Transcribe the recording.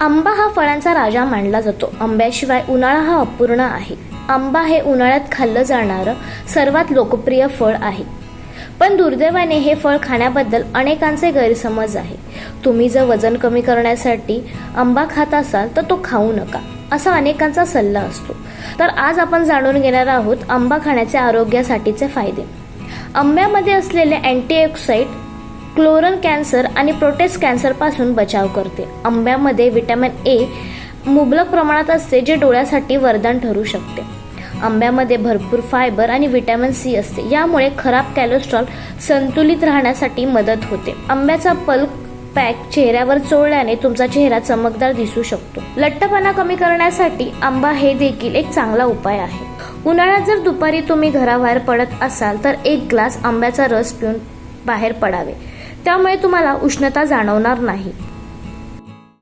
आंबा हा फळांचा राजा मानला जातो. आंब्याशिवाय उन्हाळा हा अपूर्ण आहे. आंबा हे उन्हाळ्यात खाल्लं जाणारं सर्वात लोकप्रिय फळ आहे. पण दुर्दैवाने हे फळ खाण्याबद्दल अनेकांचे गैरसमज आहे. तुम्ही जर वजन कमी करण्यासाठी आंबा खात असाल तर तो खाऊ नका, असा अनेकांचा सल्ला असतो. तर आज आपण जाणून घेणार आहोत आंबा खाण्याचे आरोग्यासाठीचे फायदे. आंब्यामध्ये असलेले अँटीऑक्सिडंट क्लोरन कॅन्सर आणि प्रोस्टेट कॅन्सरपासून बचाव करते. आंब्यामध्ये व्हिटॅमिन ए मुबलक प्रमाणात असते, जे डोळ्यासाठी वरदान ठरू शकते. आंब्यामध्ये भरपूर फायबर आणि व्हिटॅमिन सी असते, यामुळे खराब कोलेस्ट्रॉल संतुलित राहण्यासाठी मदत होते. आंब्याचा पल्प पॅक चेहऱ्यावर चोळल्याने तुमचा चेहरा चमकदार दिसू शकतो. लठ्ठपणा कमी करण्यासाठी आंबा हे देखील एक चांगला उपाय आहे. उन्हाळ्यात जर दुपारी तुम्ही घराबाहेर पडत असाल तर एक ग्लास आंब्याचा रस पिऊन बाहेर पडावे, त्यामुळे तुम्हाला उष्णता जाणवणार नाही.